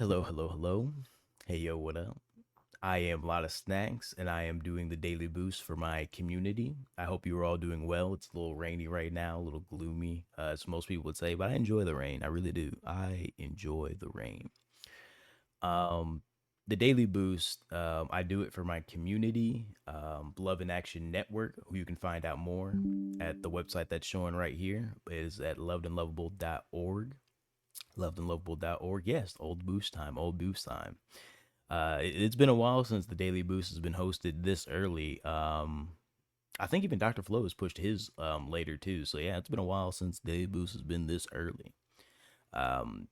Hello, hello, hello. Hey, yo, what up? I am Lotta Snacks, and I am doing the daily boost for my community. I hope you are all doing well. It's a little rainy right now, a little gloomy, as most people would say, but I enjoy the rain. I really do. I enjoy the rain. Um, the daily boost, I do it for my community, Love in Action Network, who you can find out more at the website that's showing right here. It is at lovedandlovable.org. Lovedandlovable.org. Yes, old boost time, old boost time. It's been a while since the Daily Boost has been hosted this early. I think even Dr. Flo has pushed his later too. So yeah, it's been a while since Daily Boost has been this early.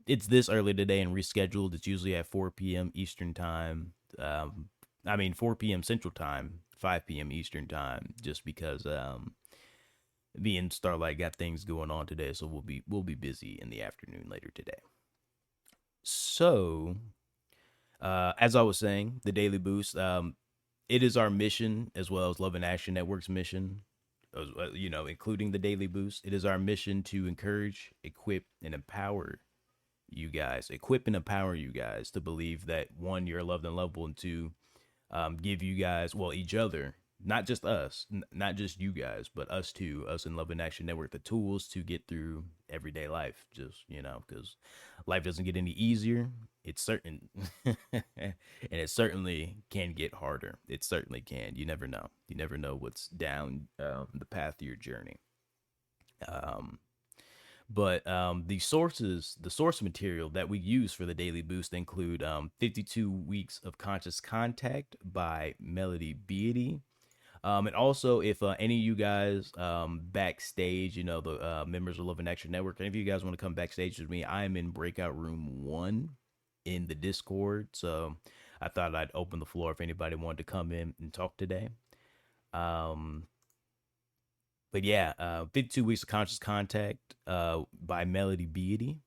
It's this early today and rescheduled. It's usually at 4 p.m. Eastern time. 4 p.m. Central time, 5 p.m. Eastern time, just because me and Starlight got things going on today, so we'll be busy in the afternoon later today. So as I was saying, the Daily Boost, it is our mission as well as Love and Action Network's mission, including the Daily Boost. It is our mission to encourage, equip and empower you guys to believe that one, you're loved and lovable, and two, give you guys, well, each other, not just us, not just you guys, but us too, us in Love and Action Network, the tools to get through everyday life. Just, because life doesn't get any easier. It's certain, and it certainly can get harder. It certainly can. You never know. You never know what's down the path of your journey. Um, but the source material that we use for the Daily Boost include 52 Weeks of Conscious Contact by Melody Beatty. And also, if any of you guys backstage, the members of Love and Action Network, any of you guys want to come backstage with me, I am in Breakout Room 1 in the Discord. So I thought I'd open the floor if anybody wanted to come in and talk today. Um, but yeah, 52 Weeks of Conscious Contact by Melody Beatty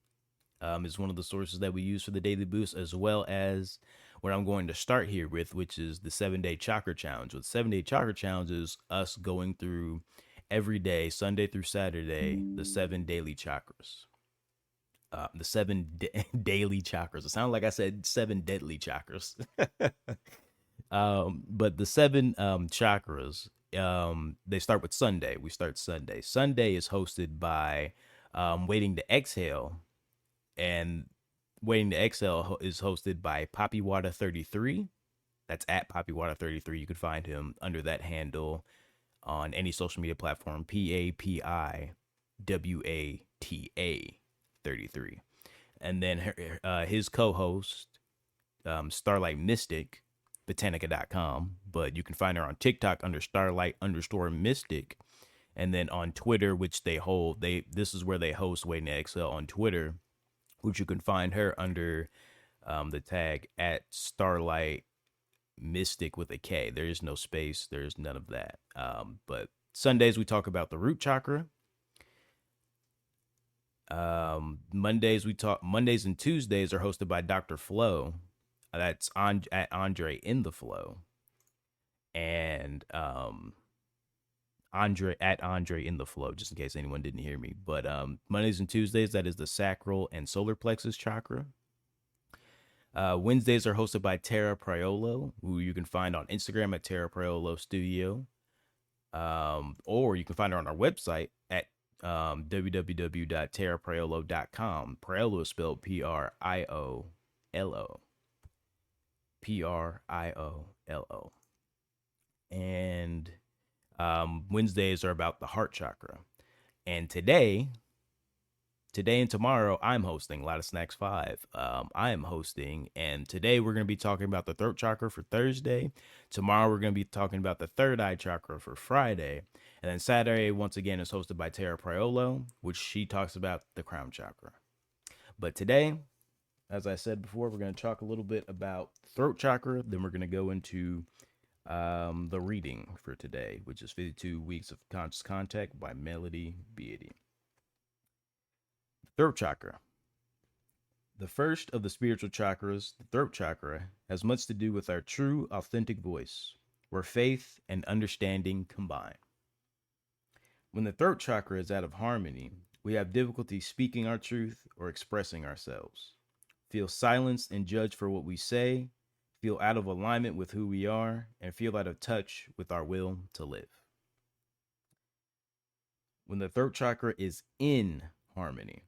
is one of the sources that we use for the Daily Boost, as well as what I'm going to start here with, which is the 7 Day Chakra Challenge. With 7 Day Chakra Challenge is us going through every day, Sunday through Saturday, the seven daily chakras. Daily chakras. It sounded like I said seven deadly chakras. But the seven chakras, they start with Sunday. We start Sunday. Sunday is hosted by Waiting to Exhale, and Waiting to Exhale is hosted by Poppy Water 33. That's at Poppy Water 33. You can find him under that handle on any social media platform. PAPIWATA 33. And then his co-host, Starlight Mystic, Botanica.com, but you can find her on TikTok under Starlight underscore Mystic, and then on Twitter, which this is where they host Waiting to Exhale on Twitter, which you can find her under the tag at Starlight Mystic with a K. There is no space. There is none of that. But Sundays we talk about the root chakra. Mondays and Tuesdays are hosted by Dr. Flo. That's at Andre in the Flow, and Andre in the Flow, just in case anyone didn't hear me. But Mondays and Tuesdays, that is the sacral and solar plexus chakra. Wednesdays are hosted by Tara Priolo, who you can find on Instagram at Tara Priolo Studio. Or you can find her on our website at www.tarapriolo.com. Priolo is spelled Priolo. Priolo. And Wednesdays are about the heart chakra. And today and tomorrow, I'm hosting Lot of Snacks 5. I am hosting, and today we're going to be talking about the throat chakra for Thursday. Tomorrow, we're going to be talking about the third eye chakra for Friday. And then Saturday, once again, is hosted by Tara Priolo, which she talks about the crown chakra. But today, as I said before, we're going to talk a little bit about throat chakra. Then we're going to go into the reading for today, which is 52 Weeks of Conscious Contact by Melody Beatty. Throat chakra. The first of the spiritual chakras, the throat chakra, has much to do with our true, authentic voice, where faith and understanding combine. When the throat chakra is out of harmony, we have difficulty speaking our truth or expressing ourselves. feel silenced and judged for what we say, feel out of alignment with who we are, and feel out of touch with our will to live. When the throat chakra is in harmony,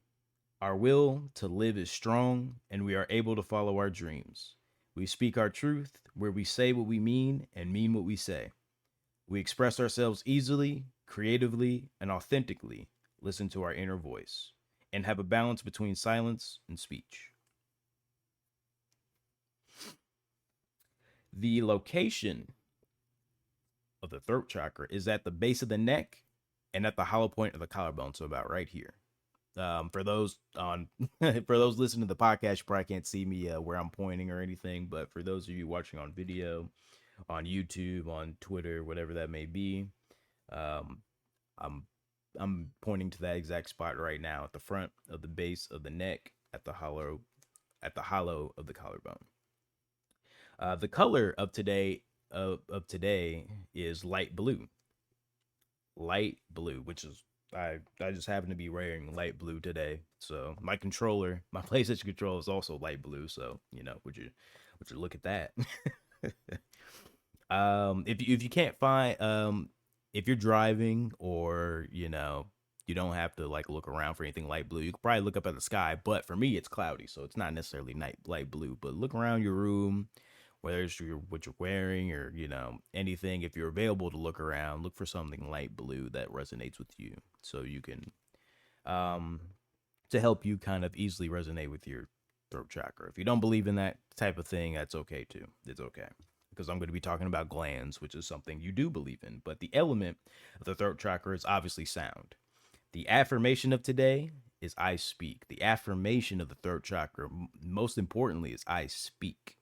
our will to live is strong and we are able to follow our dreams. We speak our truth where we say what we mean and mean what we say. We express ourselves easily, creatively, and authentically, listen to our inner voice, and have a balance between silence and speech. The location of the throat chakra is at the base of the neck and at the hollow point of the collarbone, so about right here. For those on for those listening to the podcast, you probably can't see me where I'm pointing or anything, but for those of you watching on video, on YouTube, on Twitter, whatever that may be, um, I'm I'm pointing to that exact spot right now at the front of the base of the neck at the hollow of the collarbone. The color of today is light blue. Light blue, which is I just happen to be wearing light blue today. So my controller, my PlayStation controller is also light blue. So would you look at that? If you can't find if you're driving or you don't have to like look around for anything light blue, you could probably look up at the sky. But for me, it's cloudy, so it's not necessarily light blue. But look around your room, whether it's what you're wearing or anything. If you're available to look around, look for something light blue that resonates with you, so you can um to help you kind of easily resonate with your throat chakra. If you don't believe in that type of thing, that's okay too. It's okay, because I'm going to be talking about glands, which is something you do believe in. But the element of the throat chakra is obviously sound. The affirmation of today is I speak. The affirmation of the throat chakra, most importantly, is I speak.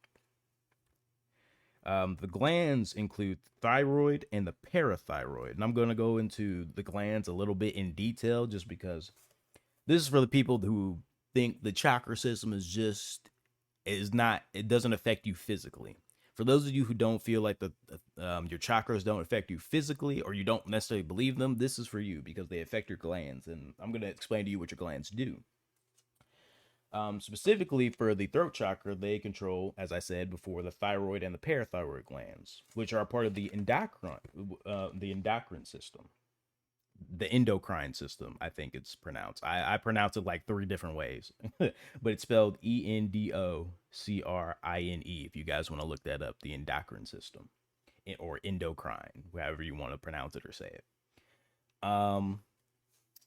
The glands include thyroid and the parathyroid. And I'm going to go into the glands a little bit in detail just because this is for the people who think the chakra system it doesn't affect you physically. For those of you who don't feel like your chakras don't affect you physically, or you don't necessarily believe them, this is for you because they affect your glands. And I'm going to explain to you what your glands do. Specifically for the throat chakra, they control, as I said before, the thyroid and the parathyroid glands, which are part of the endocrine system. The endocrine system, I think it's pronounced. I pronounce it like 3 different ways, but it's spelled ENDOCRINE. If you guys want to look that up, the endocrine system, or endocrine, however you want to pronounce it or say it.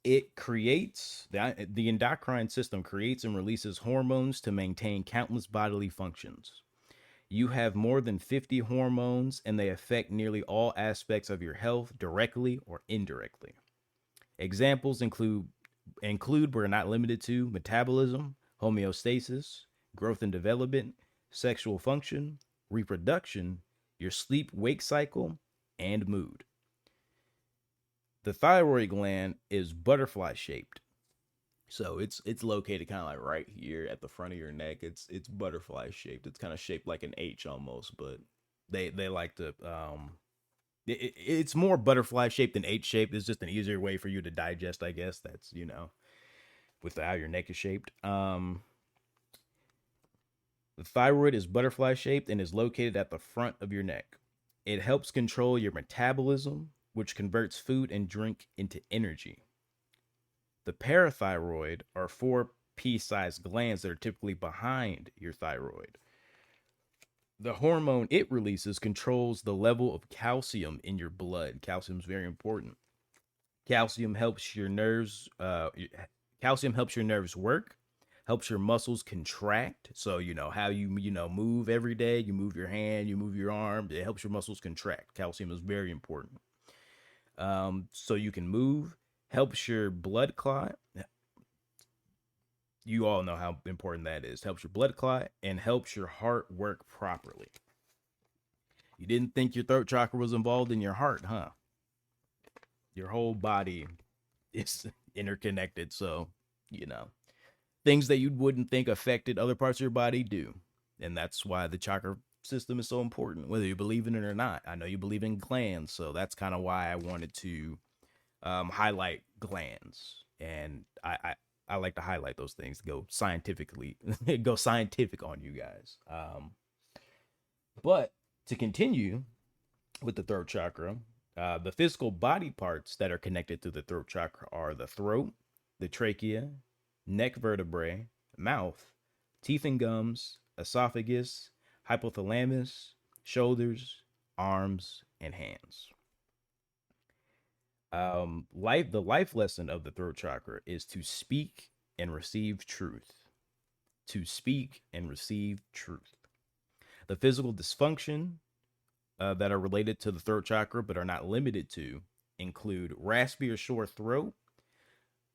It creates the endocrine system creates and releases hormones to maintain countless bodily functions. You have more than 50 hormones, and they affect nearly all aspects of your health directly or indirectly. Examples include but are not limited to metabolism, homeostasis, growth and development, sexual function, reproduction, your sleep-wake cycle, and mood. The thyroid gland is butterfly shaped. So it's located kind of like right here at the front of your neck. It's butterfly shaped. It's kind of shaped like an H almost, but they like to it's more butterfly shaped than H shaped. It's just an easier way for you to digest, I guess. That's with how your neck is shaped. The thyroid is butterfly shaped and is located at the front of your neck. It helps control your metabolism, which converts food and drink into energy. The parathyroid are 4 pea-sized glands that are typically behind your thyroid. The hormone it releases controls the level of calcium in your blood. Calcium is very important. Calcium helps your nerves. Calcium helps your nerves work. Helps your muscles contract. So how you move every day. You move your hand. You move your arm. It helps your muscles contract. Calcium is very important. So you can move. Helps your blood clot. You all know how important that is. Helps your blood clot and helps your heart work properly. You didn't think your throat chakra was involved in your heart, huh? Your whole body is interconnected. So, things that you wouldn't think affected other parts of your body do. And that's why the chakra system is so important, whether you believe in it or not. I know you believe in glands, so that's kind of why I wanted to highlight glands. And I like to highlight those things, go scientifically, go scientific on you guys. But to continue with the throat chakra, the physical body parts that are connected to the throat chakra are the throat, the trachea, neck vertebrae, mouth, teeth and gums, esophagus, hypothalamus, shoulders, arms, and hands. The life lesson of the throat chakra is to speak and receive truth. To speak and receive truth. The physical dysfunction that are related to the throat chakra but are not limited to include raspy or sore throat,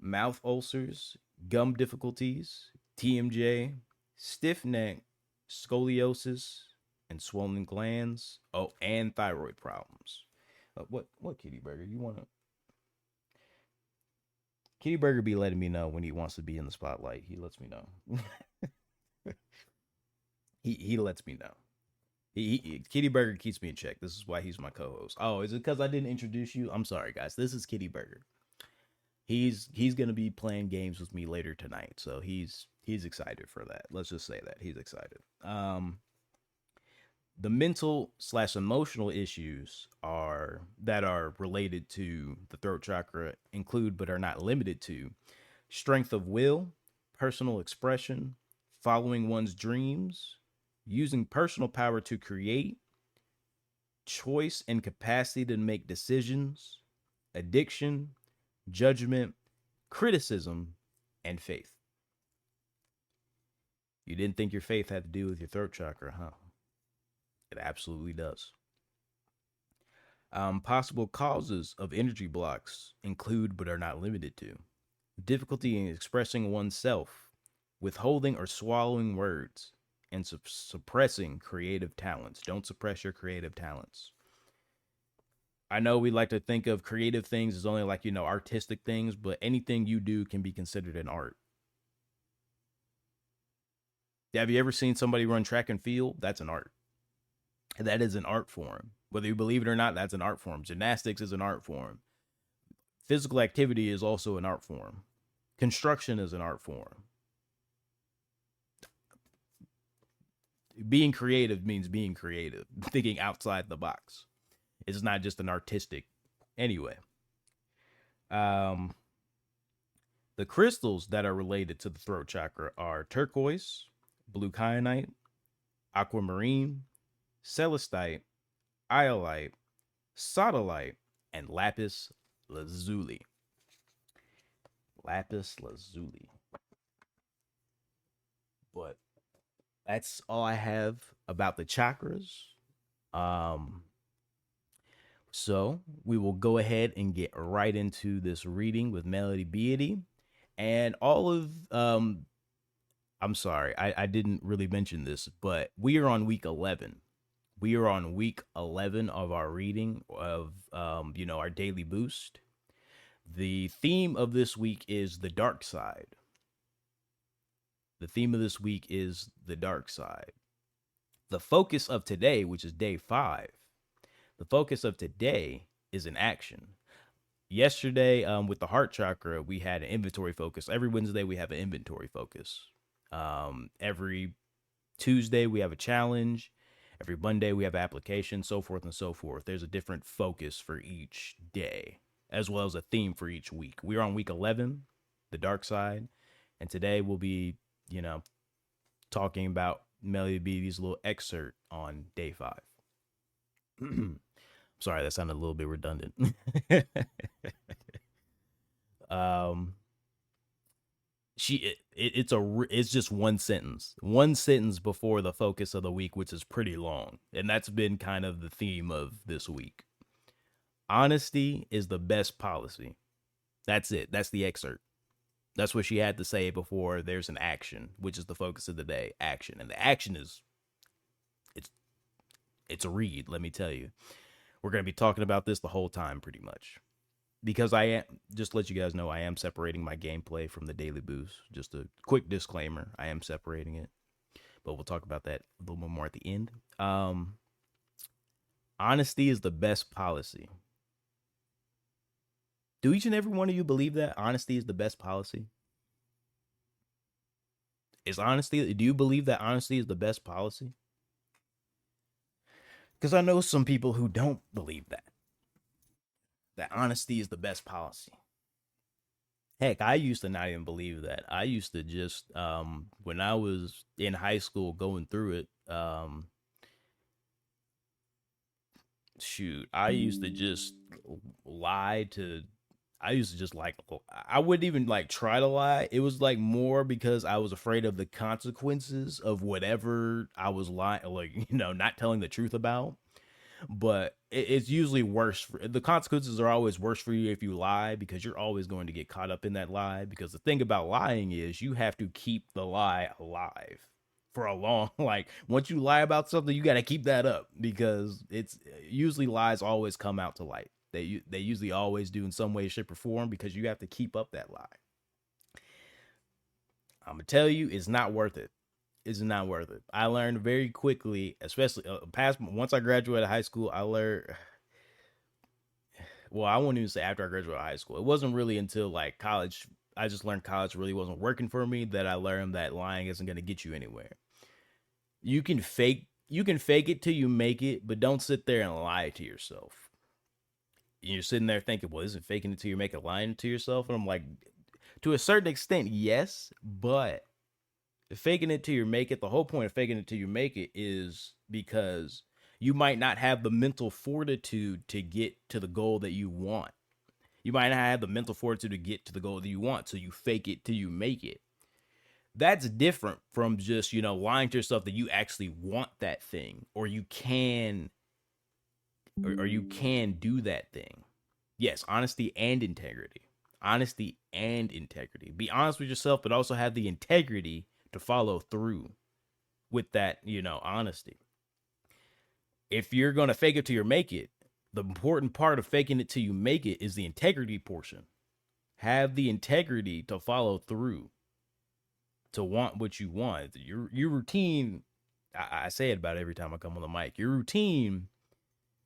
mouth ulcers, gum difficulties, TMJ, stiff neck, scoliosis, and swollen glands. Oh, and thyroid problems. What Kitty Burger? You want to? Kitty Burger be letting me know when he wants to be in the spotlight. He lets me know. he lets me know. Kitty Burger keeps me in check. This is why he's my co-host. Oh, is it because I didn't introduce you? I'm sorry, guys. This is Kitty Burger. He's gonna be playing games with me later tonight, so he's excited for that. Let's just say that he's excited. The mental slash emotional issues that are related to the throat chakra include, but are not limited to, strength of will, personal expression, following one's dreams, using personal power to create, choice and capacity to make decisions, addiction, judgment, criticism, and faith. You didn't think your faith had to do with your throat chakra, huh? It absolutely does. Possible causes of energy blocks include, but are not limited to, difficulty in expressing oneself, withholding or swallowing words, and suppressing creative talents. Don't suppress your creative talents. I know we like to think of creative things as only like, artistic things, but anything you do can be considered an art. Have you ever seen somebody run track and field? That's an art. That is an art form. Whether you believe it or not, that's an art form. Gymnastics is an art form. Physical activity is also an art form. Construction is an art form. Being creative means being creative, thinking outside the box. It's not just an artistic. Anyway, the crystals that are related to the throat chakra are turquoise, blue kyanite, aquamarine, celestite, iolite, sodalite, and lapis lazuli. Lapis lazuli. But that's all I have about the chakras. So we will go ahead and get right into this reading with Melody Beatty. And all of I'm sorry, I didn't really mention this, but we are on week 11. We are on week 11 of our reading of our daily boost. The theme of this week is the dark side. The theme of this week is the dark side. The focus of today, which is day 5, the focus of today is an action. Yesterday, with the heart chakra, we had an inventory focus. Every Wednesday, we have an inventory focus. Every Tuesday, we have a challenge. Every Monday, we have application, so forth and so forth. There's a different focus for each day, as well as a theme for each week. We're on week 11, the dark side. And today we'll be, talking about Melody Beatty's little excerpt on day 5. Sorry, that sounded a little bit redundant. It's just one sentence before the focus of the week, which is pretty long, and that's been kind of the theme of this week. Honesty is the best policy. That's it. That's the excerpt. That's what she had to say before there's an action, which is the focus of the day. Action. And the action is it's a read, let me tell you. We're going to be talking about this the whole time pretty much. Because I am, just to let you guys know, I am separating my gameplay from the daily boost. Just a quick disclaimer, I am separating it. But we'll talk about that a little bit more at the end. Honesty is the best policy. Do each and every one of you believe that honesty is the best policy? Is honesty, do you believe that honesty is the best policy? Because I know some people who don't believe that honesty is the best policy. Heck, I used to not even believe that. I used to just when I was in high school going through it, shoot, I used to just lie to I used to just like I wouldn't even like try to lie. It was like more because I was afraid of the consequences of whatever I was lying, like, not telling the truth about. But it's usually worse. The consequences are always worse for you if you lie, because you're always going to get caught up in that lie. Because the thing about lying is you have to keep the lie alive for a long, like, once you lie about something, you got to keep that up, because it's usually lies always come out to light. They usually always do in some way, shape, or form, because you have to keep up that lie. I'm gonna tell you, it's not worth it. It's not worth it. I learned very quickly, especially past once I graduated high school. I learned, well, I won't even say after I graduated high school. It wasn't really until like college. I just learned college really wasn't working for me, that I learned that lying isn't going to get you anywhere. You can fake it till you make it, but don't sit there and lie to yourself. You're sitting there thinking, well, isn't faking it till you make it, lying to yourself? And I'm like, to a certain extent, yes, but faking it till you make it, the whole point of faking it till you make it is because you might not have the mental fortitude to get to the goal that you want. You might not have the mental fortitude to get to the goal that you want, so you fake it till you make it. That's different from just, lying to yourself that you actually want that thing, or you can, or you can do that thing. Yes, honesty and integrity. Honesty and integrity. Be honest with yourself, but also have the integrity to follow through with that, honesty. If you're going to fake it till you make it, the important part of faking it till you make it is the integrity portion. Have the integrity to follow through, to want what you want. Your routine, I say it about every time I come on the mic. Your routine,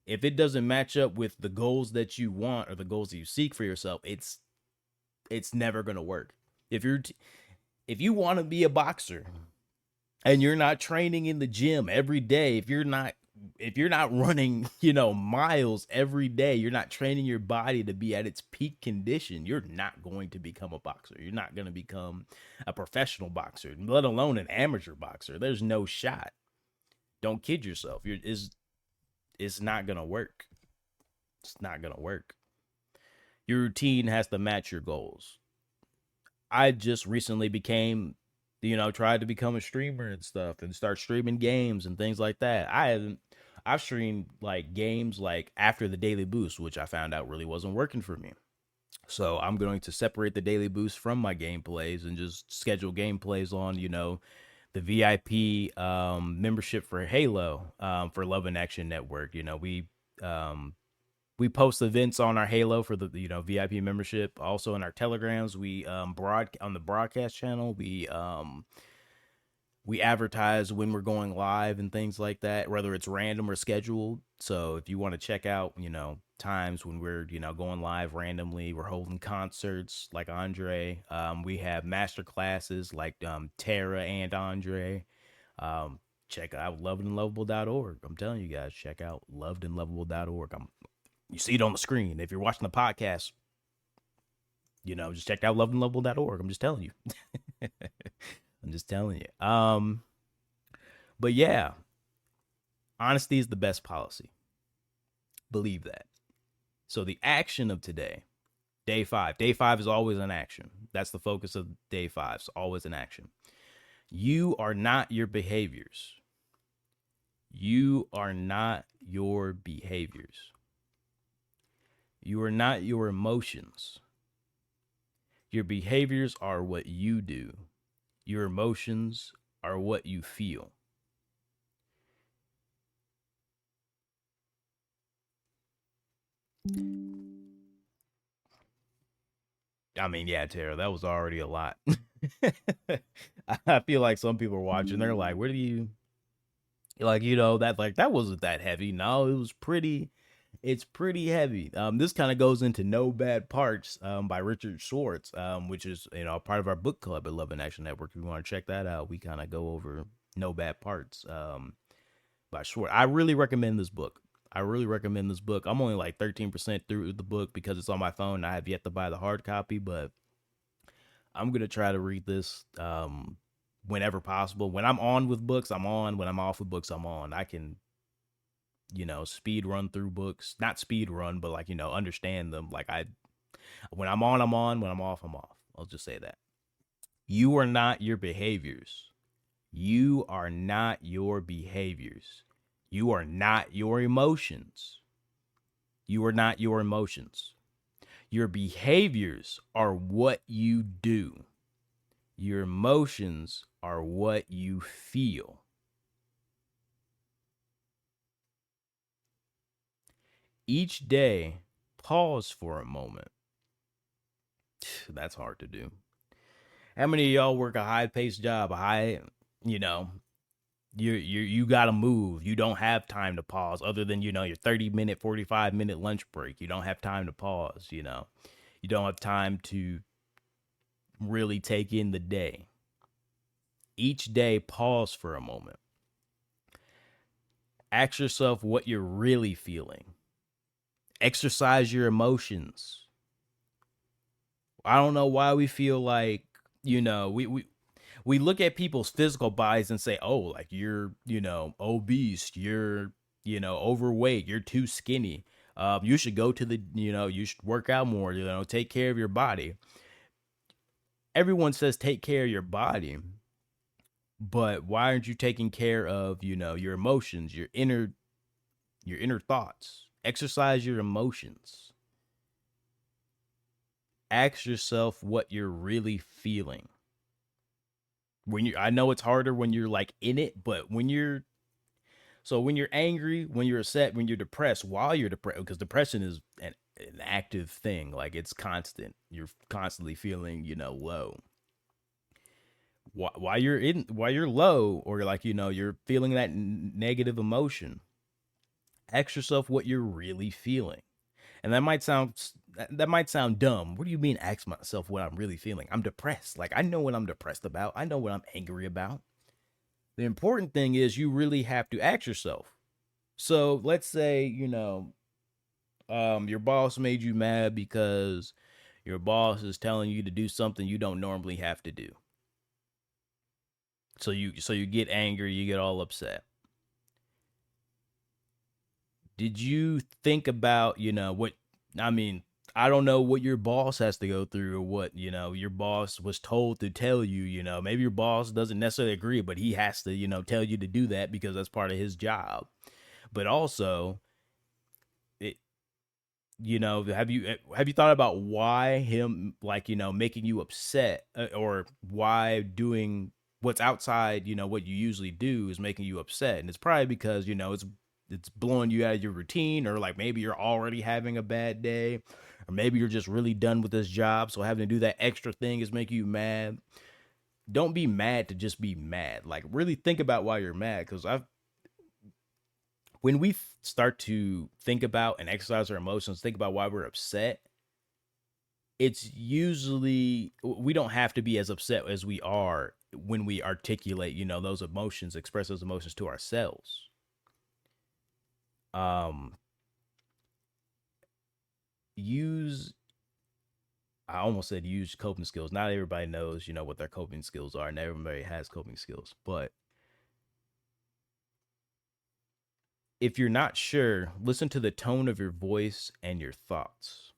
if it doesn't match up with the goals that you want or the goals that you seek for yourself, it's never going to work. If you want to be a boxer and you're not training in the gym every day, if you're not running, miles every day, you're not training your body to be at its peak condition, you're not going to become a boxer. You're not going to become a professional boxer, let alone an amateur boxer. There's no shot. Don't kid yourself. It's not going to work. It's not going to work. Your routine has to match your goals. I just recently tried to become a streamer and stuff, and start streaming games and things like that. I've streamed like games like after the daily boost, which I found out really wasn't working for me. So I'm going to separate the daily boost from my gameplays and just schedule gameplays on, the VIP membership for Halo, for Love and Action Network. We post events on our Halo for the VIP membership. Also in our Telegrams, we on the broadcast channel. We advertise when we're going live and things like that, whether it's random or scheduled. So if you want to check out, times when we're, going live randomly, we're holding concerts like Andre. We have master classes like Tara and Andre. Check out lovedandlovable.org. I'm telling you guys, check out lovedandlovable.org. You see it on the screen. If you're watching the podcast, just check out lovedandlovable.org. I'm just telling you. I'm just telling you. But yeah, honesty is the best policy. Believe that. So the action of today, day 5. Day 5 is always an action. That's the focus of day 5. It's always an action. You are not your behaviors. You are not your behaviors. You are not your emotions. Your behaviors are what you do. Your emotions are what you feel. I mean, yeah, Tara, that was already a lot. I feel like some people are watching. They're like, that wasn't that heavy. No, it was pretty. It's pretty heavy. This kind of goes into No Bad Parts by Richard Schwartz, which is part of our book club at Love and Action Network. If you want to check that out, we kind of go over No Bad Parts by Schwartz. I really recommend this book. I really recommend this book. I'm only like 13% through the book because it's on my phone. I have yet to buy the hard copy, but I'm gonna try to read this whenever possible. When I'm on with books, I'm on. When I'm off with books, I'm on. I can speed run through books, not speed run, but like understand them. Like when I'm on, I'm on. When I'm off, I'm off. I'll just say that. You are not your behaviors. You are not your behaviors. You are not your emotions. You are not your emotions. Your behaviors are what you do. Your emotions are what you feel. Each day, pause for a moment. That's hard to do. How many of y'all work a high paced job, a high, you know, you gotta move. You don't have time to pause other than, your 30-minute, 45-minute lunch break. You don't have time to pause. You don't have time to really take in the day. Each day, pause for a moment. Ask yourself what you're really feeling. Exercise your emotions. I don't know why we feel like, we look at people's physical bodies and say, oh, like you're, obese, you're, overweight, you're too skinny. You should go to you should work out more, take care of your body. Everyone says take care of your body, but why aren't you taking care of, your emotions, your inner thoughts? Exercise your emotions. Ask yourself what you're really feeling. I know it's harder when you're like in it, but when you're angry, when you're upset, when you're depressed, while you're depressed, because depression is an active thing, like it's constant. You're constantly feeling, low. While you're low, or like you're feeling that negative emotion, ask yourself what you're really feeling. And that might sound dumb. What do you mean ask myself what I'm really feeling? I'm depressed. Like I know what I'm depressed about. I know what I'm angry about. The important thing is you really have to ask yourself. So let's say, your boss made you mad because your boss is telling you to do something you don't normally have to do. So you get angry, you get all upset. Did you think about, what I mean, I don't know what your boss has to go through or what, your boss was told to tell you, maybe your boss doesn't necessarily agree, but he has to, tell you to do that because that's part of his job. But also, it, have you thought about why him, like, making you upset, or why doing what's outside, what you usually do is making you upset? And it's probably because, it's blowing you out of your routine, or like maybe you're already having a bad day, or maybe you're just really done with this job, so having to do that extra thing is making you mad. Don't be mad to just be mad. Like really think about why you're mad, because I've when we start to think about and exercise our emotions, think about why we're upset, it's usually we don't have to be as upset as we are when we articulate, those emotions, express those emotions to ourselves. Um, use I almost said use coping skills. Not everybody knows, what their coping skills are, and everybody has coping skills. But if you're not sure, listen to the tone of your voice and your thoughts.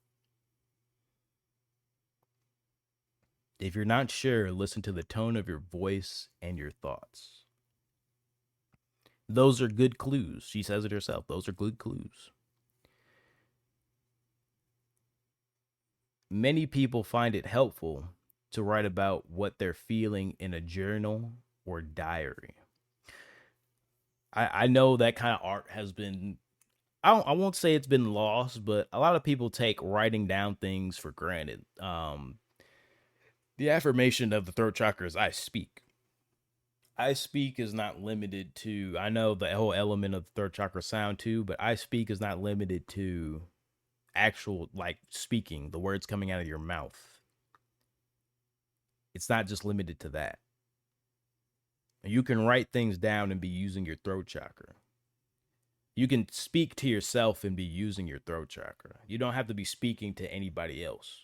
If you're not sure, listen to the tone of your voice and your thoughts. Those are good clues. She says it herself. Those are good clues. Many people find it helpful to write about what they're feeling in a journal or diary. I know that kind of art has been, I won't say it's been lost, but a lot of people take writing down things for granted. The affirmation of the throat chakra is I speak. I speak is not limited to, I know the whole element of the third chakra sound too, but I speak is not limited to actual like speaking, the words coming out of your mouth. It's not just limited to that. You can write things down and be using your throat chakra. You can speak to yourself and be using your throat chakra. You don't have to be speaking to anybody else.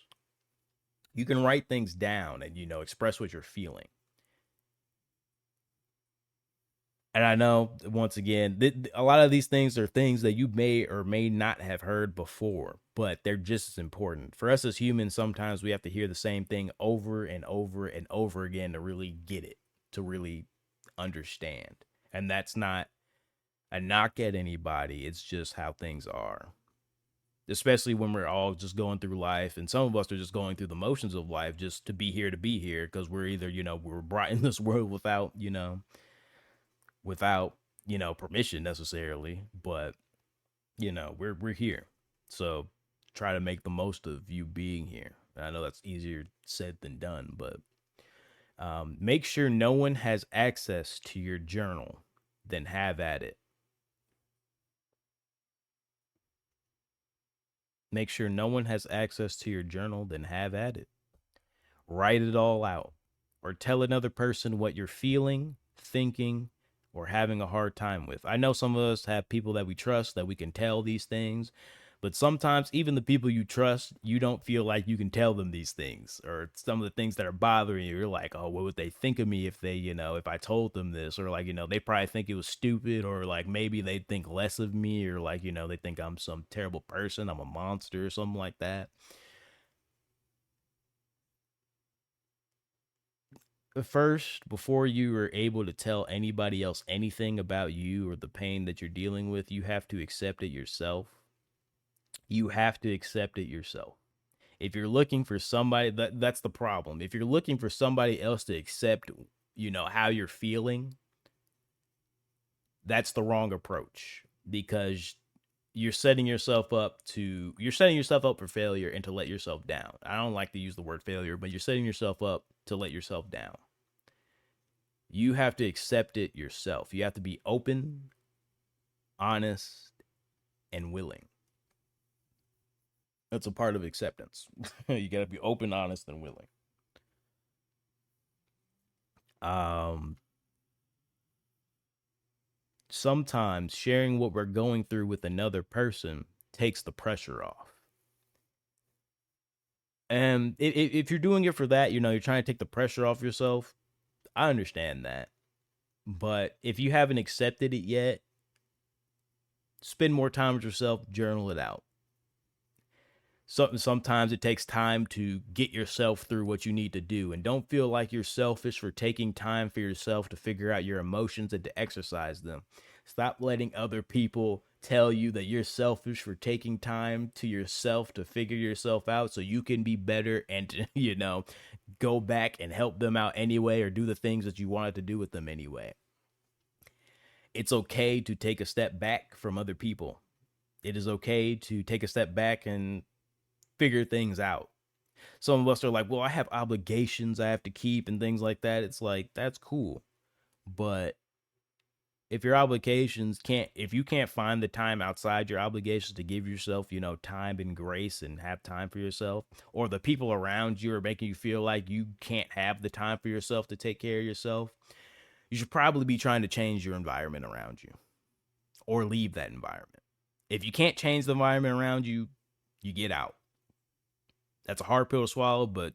You can write things down and, express what you're feeling. And I know, once again, a lot of these things are things that you may or may not have heard before, but they're just as important. For us as humans, sometimes we have to hear the same thing over and over and over again to really get it, to really understand. And that's not a knock at anybody, it's just how things are. Especially when we're all just going through life, and some of us are just going through the motions of life just to be here, because we're either, we're brought in this world without permission necessarily, but we're here. So try to make the most of you being here. I know that's easier said than done, but make sure no one has access to your journal, then have at it. Make sure no one has access to your journal, then have at it. Write it all out, or tell another person what you're feeling, thinking, or having a hard time with. I know some of us have people that we trust that we can tell these things, but sometimes even the people you trust, you don't feel like you can tell them these things, or some of the things that are bothering you. You're like, oh, what would they think of me if they, if I told them this? Or like, they probably think it was stupid, or like maybe they think less of me, or like, they think I'm some terrible person, I'm a monster, or something like that. First, before you are able to tell anybody else anything about you or the pain that you're dealing with, you have to accept it yourself. You have to accept it yourself. If you're looking for somebody, that's the problem. If you're looking for somebody else to accept, how you're feeling, that's the wrong approach, because you're setting yourself up for failure and to let yourself down. I don't like to use the word failure, but you're setting yourself up to let yourself down. You have to accept it yourself. You have to be open, honest, and willing. That's a part of acceptance. You got to be open, honest, and willing. Um, Sometimes sharing what we're going through with another person takes the pressure off. And if you're doing it for that, you're trying to take the pressure off yourself. I understand that. But if you haven't accepted it yet, spend more time with yourself, journal it out. Sometimes it takes time to get yourself through what you need to do, and don't feel like you're selfish for taking time for yourself to figure out your emotions and to exercise them. Stop letting other people tell you that you're selfish for taking time to yourself to figure yourself out so you can be better and to, go back and help them out anyway, or do the things that you wanted to do with them anyway. It's okay to take a step back from other people. It is okay to take a step back and figure things out. Some of us are like, well, I have obligations I have to keep and things like that. It's like, that's cool. But if your obligations can't, if you can't find the time outside your obligations to give yourself, time and grace and have time for yourself, or the people around you are making you feel like you can't have the time for yourself to take care of yourself, you should probably be trying to change your environment around you or leave that environment. If you can't change the environment around you, you get out. That's a hard pill to swallow, but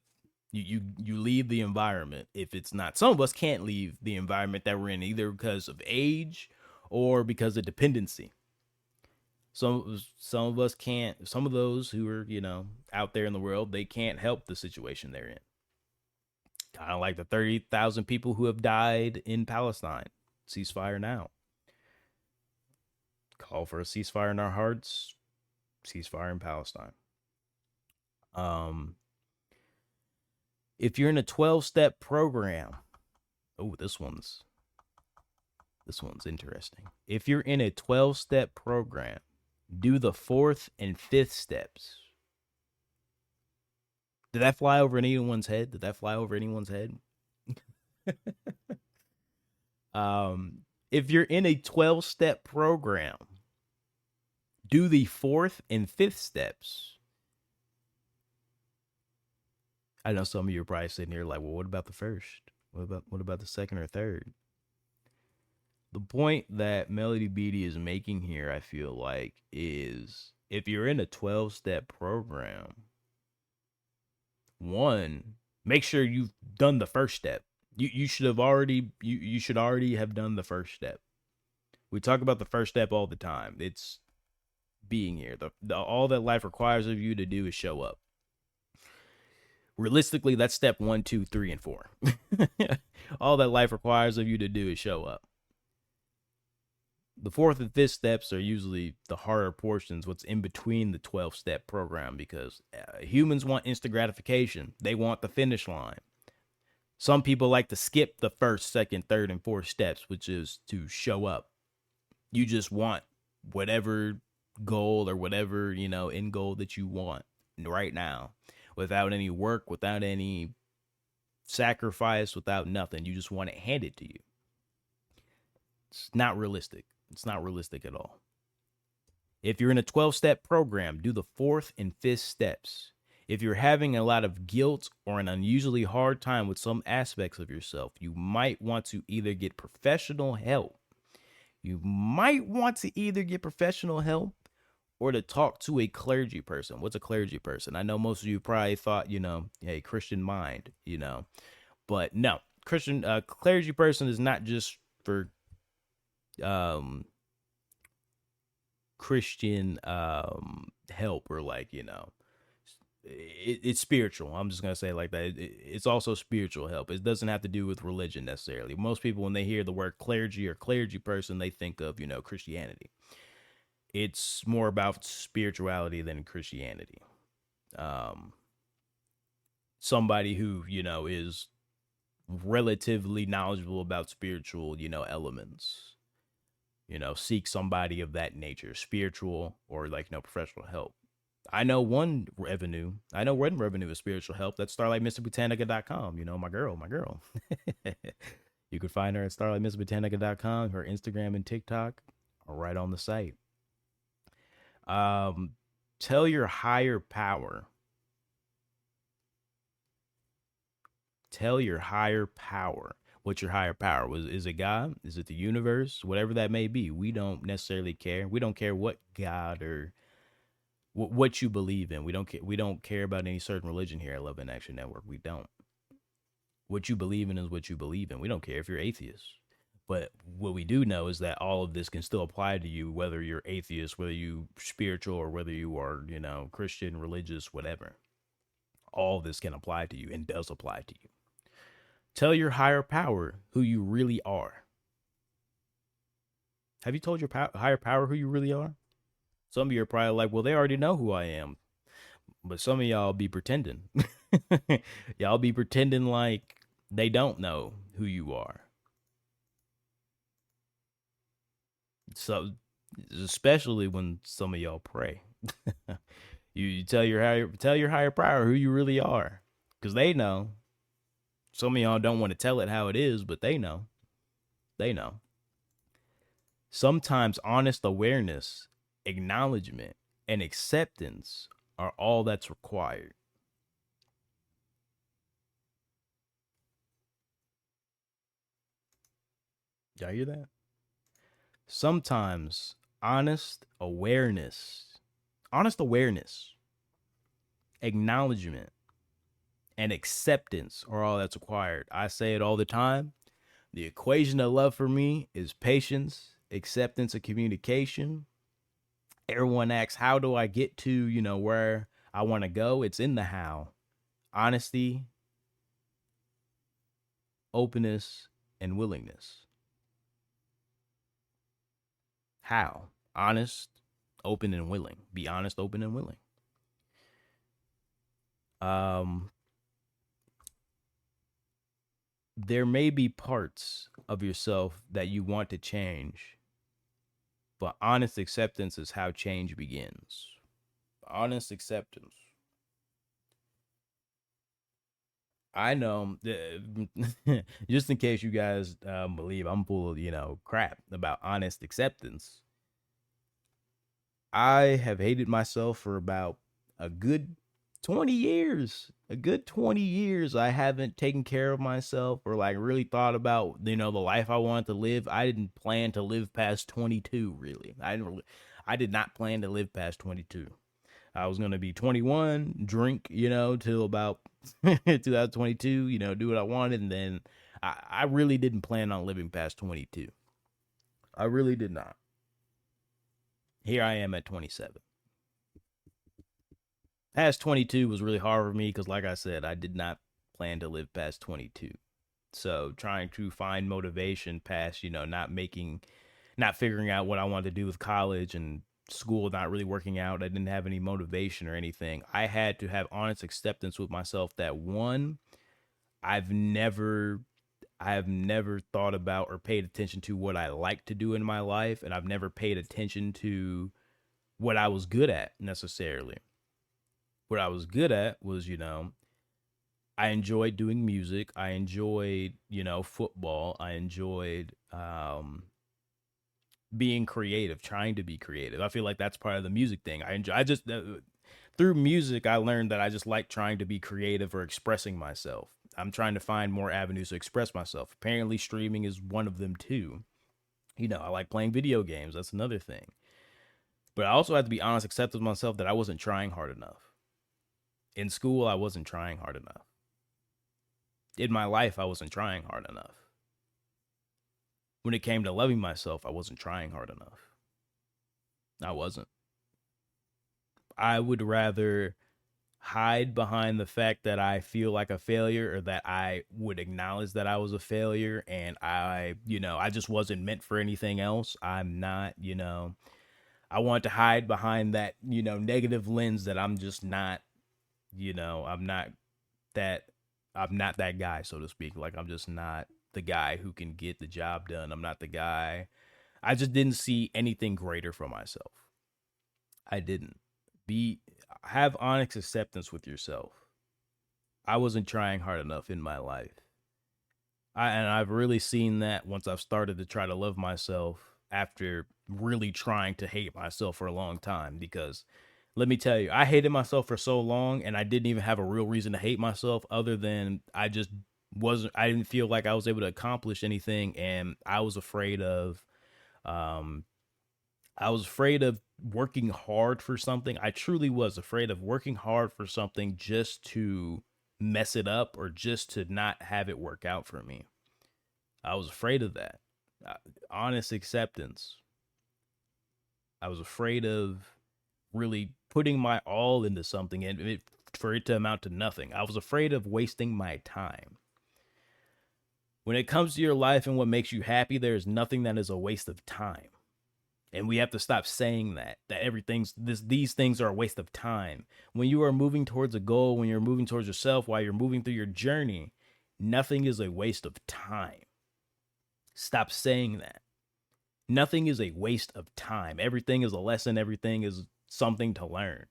you leave the environment if it's not. Some of us can't leave the environment that we're in, either because of age or because of dependency. Some of us can't. Some of those who are out there in the world, they can't help the situation they're in. Kind of like the 30,000 people who have died in Palestine. Ceasefire now. Call for a ceasefire in our hearts. Ceasefire in Palestine. Um, if you're in a 12-step program, oh, this one's interesting. If you're in a 12-step program, do the fourth and fifth steps. Did that fly over anyone's head? If you're in a 12-step program, do the fourth and fifth steps. I know some of you are probably sitting here like, well, what about the first? What about the second or third? The point that Melody Beatty is making here, I feel like, is if you're in a 12-step program, one, make sure you've done the first step. You should have already you should already have done the first step. We talk about the first step all the time. It's being here. All that life requires of you to do is show up. Realistically, that's step 1, 2, 3, and 4. All that life requires of you to do is show up. The fourth and fifth steps are usually the harder portions, what's in between the 12-step program, because humans want instant gratification. They want the finish line. Some people like to skip the first, second, third, and fourth steps, which is to show up. You just want whatever goal or whatever, end goal that you want right now, without any work, without any sacrifice, without nothing. You just want it handed to you. It's not realistic. It's not realistic at all. If you're in a 12-step program, do the fourth and fifth steps. If you're having a lot of guilt or an unusually hard time with some aspects of yourself, you might want to either get professional help. Or to talk to a clergy person. What's a clergy person? I know most of you probably thought, hey, Christian mind, but no, clergy person is not just for Christian help, or it's spiritual. I'm just gonna say it like that. It's also spiritual help. It doesn't have to do with religion necessarily. Most people, when they hear the word clergy or clergy person, they think of Christianity. It's more about spirituality than Christianity. Somebody who is relatively knowledgeable about spiritual elements. Seek somebody of that nature, spiritual or professional help. I know one revenue is spiritual help. That's StarlightMysticBotanica.com. My girl. You can find her at StarlightMysticBotanica.com. Her Instagram and TikTok are right on the site. Tell your higher power. Tell your higher power. What's your higher power? Is it God? Is it the universe? Whatever that may be. We don't necessarily care. We don't care what God or what you believe in. We don't care about any certain religion here at Love in Action Network. We don't. What you believe in is what you believe in. We don't care if you're atheist. But what we do know is that all of this can still apply to you, whether you're atheist, whether you spiritual, or whether you are, Christian, religious, whatever. All of this can apply to you and does apply to you. Tell your higher power who you really are. Have you told your higher power who you really are? Some of you are probably like, well, they already know who I am. But some of y'all be pretending. Y'all be pretending like they don't know who you are. So, especially when some of y'all pray. You tell your higher power who you really are, because they know. Some of y'all don't want to tell it how it is, but they know. They know. Sometimes honest awareness, acknowledgement, and acceptance are all that's required. Y'all hear that? Sometimes honest awareness, acknowledgement, and acceptance are all that's required. I say it all the time. The equation of love for me is patience, acceptance, and communication. Everyone asks, how do I get to, where I want to go? It's in the how. Honesty, openness, and willingness. How? Honest, open, and willing. Be honest, open, and willing. There may be parts of yourself that you want to change, but honest acceptance is how change begins. Honest acceptance. I know. Just in case you guys believe I'm full of crap about honest acceptance, I have hated myself for about a good 20 years. A good 20 years I haven't taken care of myself or like really thought about, the life I wanted to live. I didn't plan to live past 22 really. I did not plan to live past 22. I was going to be 21, drink, till about 2022, do what I wanted and then I really didn't plan on living past 22. I really did not. Here I am at 27. Past 22 was really hard for me because, like I said, I did not plan to live past 22. So trying to find motivation past, not figuring out what I wanted to do with college and school not really working out. I didn't have any motivation or anything. I had to have honest acceptance with myself that one, I've never I have never thought about or paid attention to what I like to do in my life, and I've never paid attention to what I was good at necessarily. What I was good at was, I enjoyed doing music. I enjoyed, football. I enjoyed being creative, trying to be creative. I feel like that's part of the music thing. I just through music I learned that I just like trying to be creative or expressing myself. I'm trying to find more avenues to express myself. Apparently streaming is one of them too. I like playing video games. That's another thing. But I also have to be honest, accept with myself that I wasn't trying hard enough. In school, I wasn't trying hard enough. In my life, I wasn't trying hard enough. When it came to loving myself, I wasn't trying hard enough. I wasn't. I would rather hide behind the fact that I feel like a failure or that I would acknowledge that I was a failure and I just wasn't meant for anything else. I'm not, I want to hide behind that, negative lens that I'm just not, I'm not that I'm not that guy, so to speak. Like I'm just not the guy who can get the job done. I'm not the guy. I just didn't see anything greater for myself. I didn't. Be Have honest acceptance with yourself. I wasn't trying hard enough in my life. And I've really seen that once I've started to try to love myself after really trying to hate myself for a long time because let me tell you, I hated myself for so long and I didn't even have a real reason to hate myself other than I didn't feel like I was able to accomplish anything and um I was afraid of working hard for something. I truly was afraid of working hard for something just to mess it up or just to not have it work out for me. I was afraid of that. Uh, Honest acceptance. I was afraid of really putting my all into something and for it to amount to nothing. I was afraid of wasting my time. When it comes to your life and what makes you happy, there is nothing that is a waste of time. And we have to stop saying that these things are a waste of time. When you are moving towards a goal, when you're moving towards yourself, while you're moving through your journey, nothing is a waste of time. Stop saying that. Nothing is a waste of time. Everything is a lesson, everything is something to learn.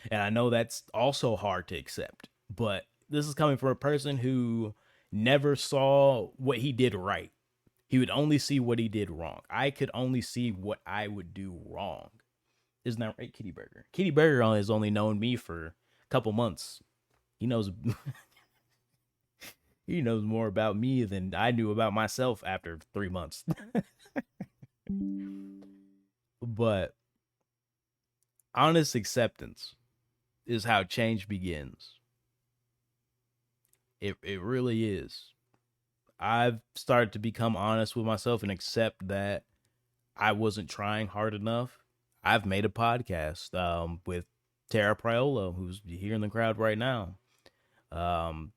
And I know that's also hard to accept, but this is coming from a person who never saw what he did right. He would only see what he did wrong. I could only see what I would do wrong. Isn't that right, Kitty Burger? Kitty Burger has only known me for a couple months. He knows he knows more about me than I knew about myself after 3 months. But honest acceptance is how change begins. It really is. I've started to become honest with myself and accept that I wasn't trying hard enough. I've made a podcast with Tara Priola, who's here in the crowd right now. Um,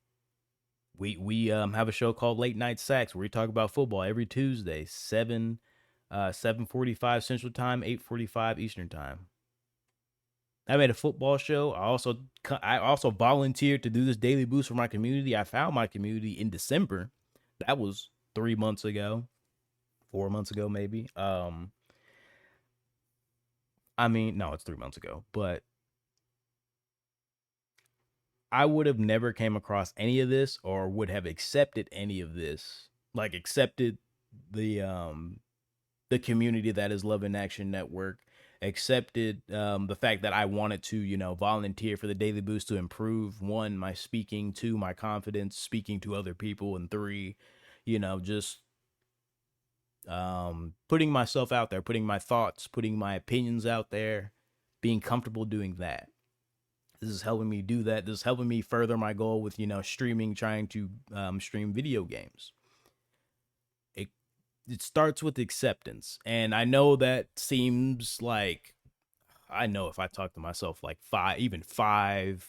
we have a show called Late Night Sacks where we talk about football every Tuesday, 7:45 Central Time, 8:45 Eastern Time. I made a football show. I also volunteered to do this daily boost for my community. I found my community in December. That was 3 months ago, 4 months ago maybe. I mean, no, it's 3 months ago, but I would have never came across any of this or would have accepted any of this, like accepted the um the community that is Love in Action Network, accepted the fact that I wanted to, volunteer for the Daily Boost to improve one, my speaking, two, my confidence, speaking to other people, and three, just putting myself out there, putting my thoughts, putting my opinions out there, being comfortable doing that. This is helping me do that. This is helping me further my goal with, streaming, trying to stream video games. It it starts with acceptance. And I know that seems like, I know if I talk to myself like even 5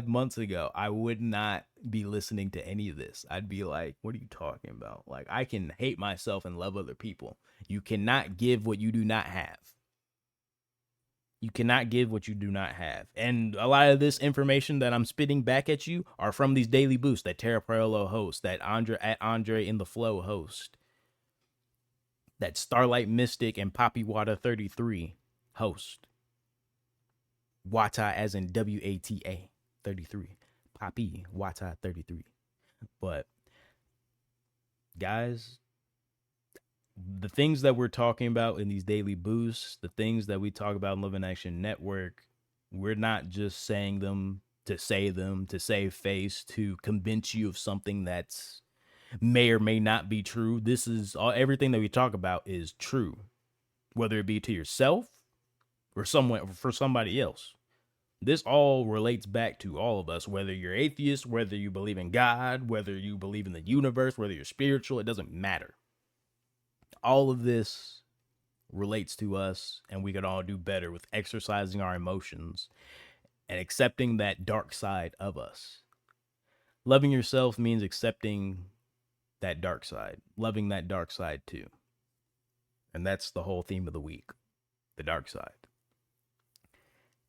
months ago, I would not be listening to any of this. I'd be like, what are you talking about? Like, I can hate myself and love other people. You cannot give what you do not have. You cannot give what you do not have. And a lot of this information that I'm spitting back at you are from these daily boosts that Tara Parello hosts, that Andre in the Flow host, that Starlight Mystic and Poppy Wata 33 host. Wata as in WATA 33. Poppy Wata 33. But guys, the things that we're talking about in these daily boosts, the things that we talk about in Love in Action Network, we're not just saying them, to save face, to convince you of something that's may or may not be true. This is all, everything that we talk about is true, whether it be to yourself or for somebody else. This all relates back to all of us, whether you're atheist, whether you believe in God, whether you believe in the universe, whether you're spiritual, it doesn't matter. All of this relates to us, and we could all do better with exercising our emotions and accepting that dark side of us. Loving yourself means accepting that dark side, loving that dark side too. And that's the whole theme of the week, the dark side.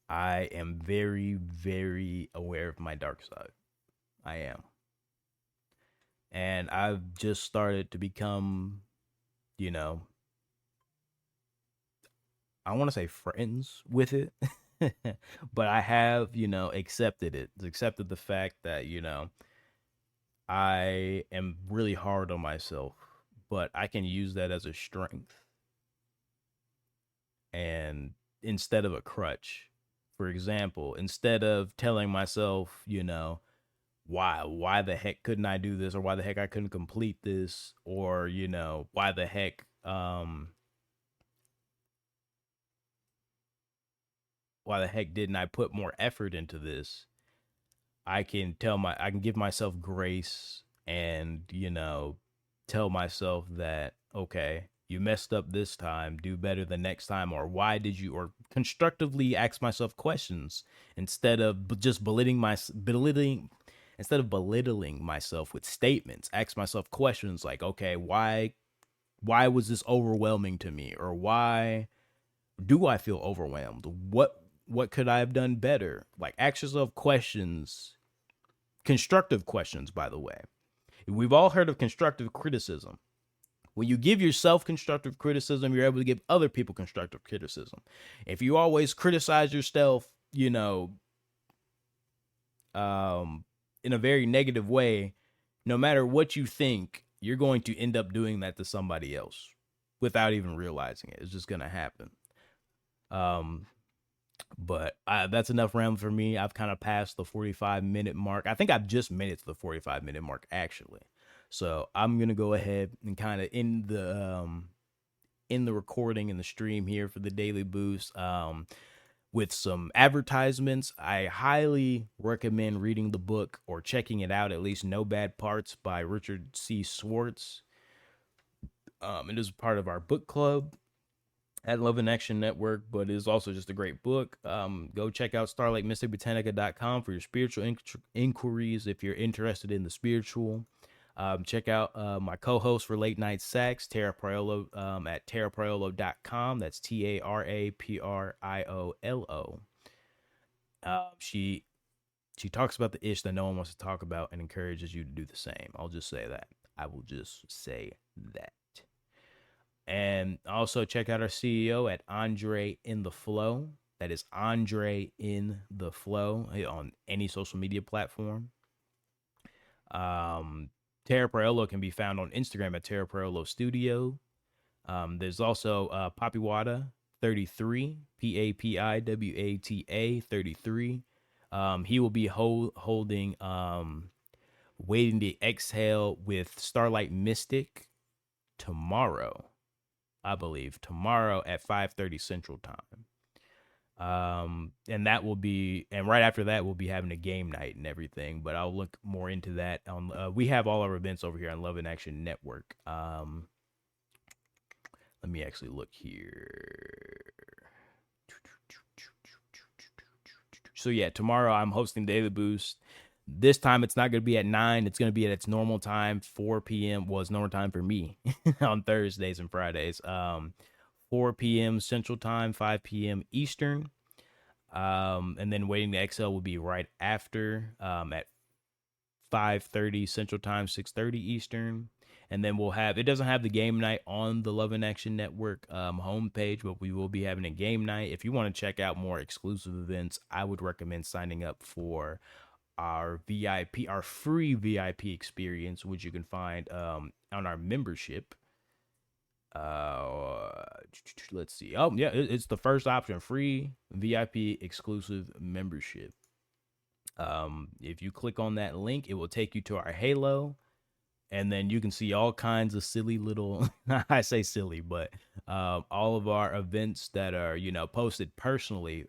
I am very, very aware of my dark side. I am. And I've just started to become, I want to say friends with it. But I have, accepted it. Accepted the fact that, I am really hard on myself, but I can use that as a strength. And instead of a crutch, for example, instead of telling myself, why the heck couldn't I do this, or why the heck I couldn't complete this, or, why the heck, didn't I put more effort into this? I can give myself grace and, tell myself that, okay, you messed up this time, do better the next time, or or constructively ask myself questions instead of just instead of belittling myself with statements. Ask myself questions like, okay, why was this overwhelming to me, or why do I feel overwhelmed? What could I have done better? Like, ask yourself questions, constructive questions, by the way. We've all heard of constructive criticism. When you give yourself constructive criticism, you're able to give other people constructive criticism. If you always criticize yourself, in a very negative way, no matter what you think, you're going to end up doing that to somebody else without even realizing it. It's just going to happen. But that's enough rambling for me. I've kind of passed the 45-minute mark. I think I've just made it to the 45-minute mark, actually. So I'm gonna go ahead and kind of end the recording and the stream here for the Daily Boost. With some advertisements, I highly recommend reading the book or checking it out. At least No Bad Parts by Richard C. Swartz. It is part of our book club at Love in Action Network, but it is also just a great book. Go check out starlightmysticbotanica.com for your spiritual inquiries if you're interested in the spiritual. Check out my co-host for Late Night Sax, Tara Parello, at taraparello.com. That's TARAPRIOLO. She talks about the ish that no one wants to talk about and encourages you to do the same. I'll just say that. I will just say that. And also check out our CEO at Andre in the Flow. That is Andre in the Flow on any social media platform. Tara Paolo can be found on Instagram at Tara Paolo Studio. There's also Papiwata 33, Papiwata 33. He will be holding Waiting to Exhale with Starlight Mystic tomorrow, I believe. Tomorrow at 5:30 Central Time. And that will be, and right after that, we'll be having a game night and everything. But I'll look more into that. On we have all our events over here on Love in Action Network. Let me actually look here. So yeah, tomorrow I'm hosting Daily Boost. This time it's not going to be at 9. It's going to be at its normal time, 4 p.m. Was normal time for me on Thursdays and Fridays. 4 p.m. Central Time, 5 p.m. Eastern. And then Waiting to Exhale will be right after at 5:30 Central Time, 6:30 Eastern. And then we'll have, it doesn't have the game night on the Love in Action Network homepage, but we will be having a game night. If you want to check out more exclusive events, I would recommend signing up for our VIP, our free VIP experience, which you can find on our membership. Let's see. Oh, yeah, it's the first option, free VIP exclusive membership. If you click on that link, it will take you to our Halo. And then you can see all kinds of silly little, I say silly, but all of our events that are, posted personally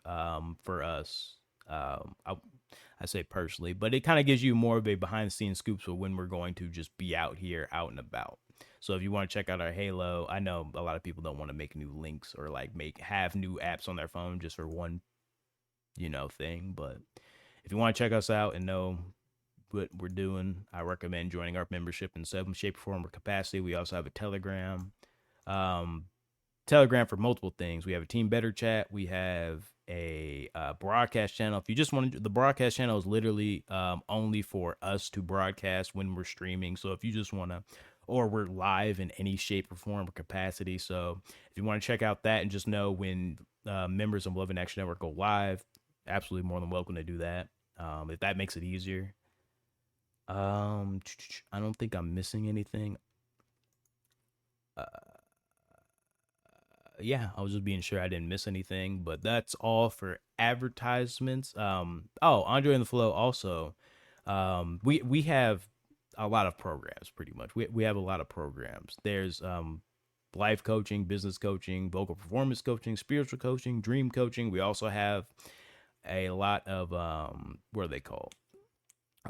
for us. I say personally, but it kind of gives you more of a behind the scenes scoops of when we're going to just be out here, out and about. So if you want to check out our Halo, I know a lot of people don't want to make new links or like have new apps on their phone just for one, thing. But if you want to check us out and know what we're doing, I recommend joining our membership in some shape, form, or capacity. We also have a Telegram. Telegram for multiple things. We have a Team Better chat. We have a broadcast channel. If you just want to, the broadcast channel is literally only for us to broadcast when we're streaming. So if you just want to, or we're live in any shape or form or capacity. So if you want to check out that and just know when members of Love in Action Network go live, absolutely more than welcome to do that. If that makes it easier. I don't think I'm missing anything. Yeah, I was just being sure I didn't miss anything, but that's all for advertisements. Andre in the Flow also. We have a lot of programs pretty much. We have a lot of programs. There's life coaching, business coaching, vocal performance coaching, spiritual coaching, dream coaching. We also have a lot of what are they called?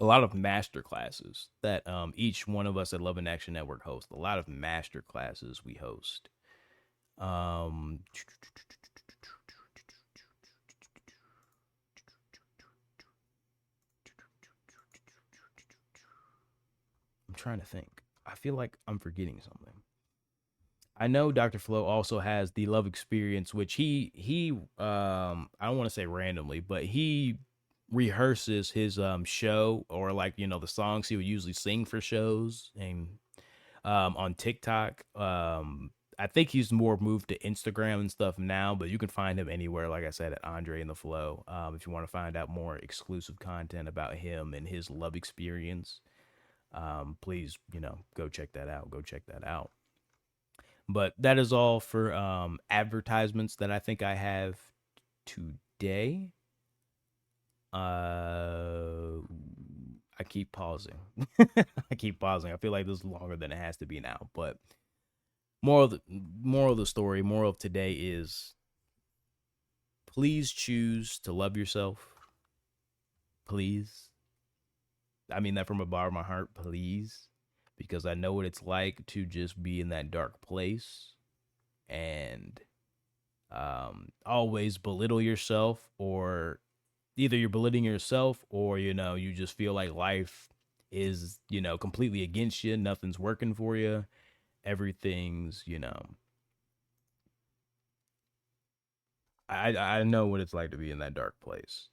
A lot of master classes that each one of us at Love and Action Network host. A lot of master classes we host. I'm trying to think. I feel like I'm forgetting something. I know Dr. Flo also has the Love Experience, which he I don't want to say randomly, but he rehearses his show, or like the songs he would usually sing for shows, and on TikTok. I think he's more moved to Instagram and stuff now, but you can find him anywhere, like I said, at Andre in the Flow. If you want to find out more exclusive content about him and his Love Experience, please, go check that out. Go check that out. But that is all for advertisements that I think I have today. I keep pausing. I keep pausing. I feel like this is longer than it has to be now. But moral of the story, moral of today is please choose to love yourself. Please. I mean that from the bottom of my heart, please. Because I know what it's like to just be in that dark place and always belittle yourself, or either you're belittling yourself or, you just feel like life is, completely against you. Nothing's working for you. Everything's, I know what it's like to be in that dark place.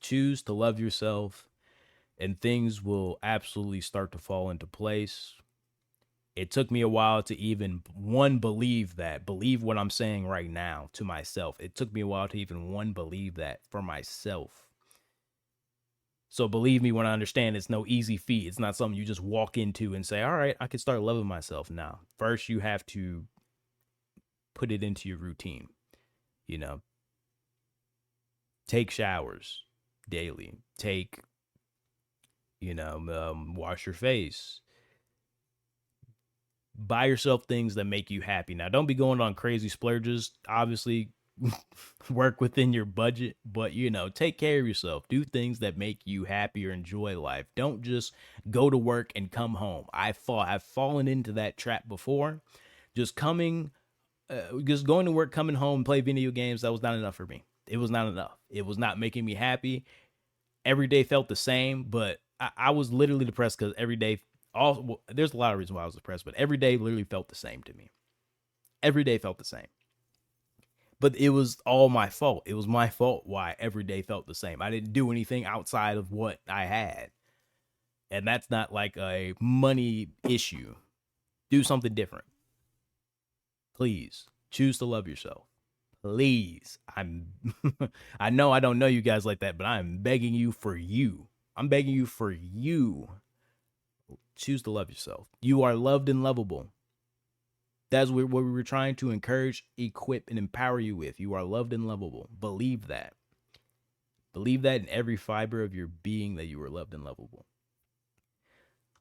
Choose to love yourself and things will absolutely start to fall into place. It took me a while to even believe that, believe what I'm saying right now to myself. It took me a while to even believe that for myself. So believe me when I understand it's no easy feat. It's not something you just walk into and say, all right, I can start loving myself now. First, you have to put it into your routine. You know, take showers daily. Wash your face. Buy yourself things that make you happy. Now, don't be going on crazy splurges. Obviously, work within your budget, but take care of yourself. Do things that make you happy or enjoy life. Don't just go to work and come home. I've fallen into that trap before. Just going to work, coming home, play video games. That was not enough for me. It was not enough. It was not making me happy. Every day felt the same, but I was literally depressed because every day. There's a lot of reasons why I was depressed, but every day literally felt the same to me. Every day felt the same. But it was all my fault. It was my fault why every day felt the same. I didn't do anything outside of what I had. And that's not like a money issue. Do something different. Please choose to love yourself. Please. I know I don't know you guys like that, but I'm begging you for you. I'm begging you for you. Choose to love yourself. You are loved and lovable. That's what we were trying to encourage, equip, and empower you with. You are loved and lovable. Believe that. Believe that in every fiber of your being that you are loved and lovable.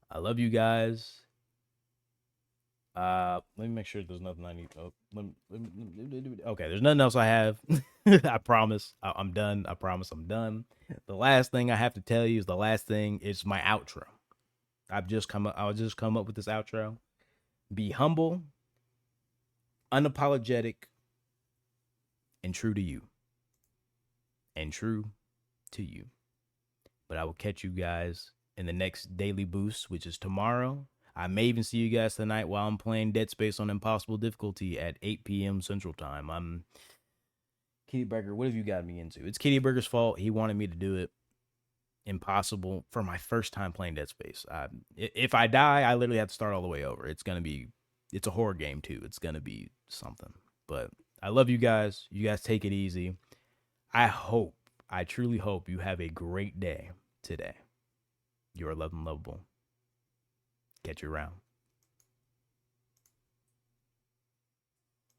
I love you guys. Let me make sure there's nothing I need. Okay, there's nothing else I have. I promise. I'm done. I promise I'm done. The last thing I have to tell you is my outro. I'll just come up with this outro. Be humble, unapologetic, and true to you. And true to you. But I will catch you guys in the next daily boost, which is tomorrow. I may even see you guys tonight while I'm playing Dead Space on Impossible Difficulty at 8 p.m. Central Time. I'm Kitty Burger. What have you got me into? It's Kitty Burger's fault. He wanted me to do it. Impossible for my first time playing Dead Space. If I die, I literally have to start all the way over. It's a horror game too. It's gonna be something. But I love you guys. You guys take it easy. I truly hope you have a great day today. You are loved and lovable. Catch you around.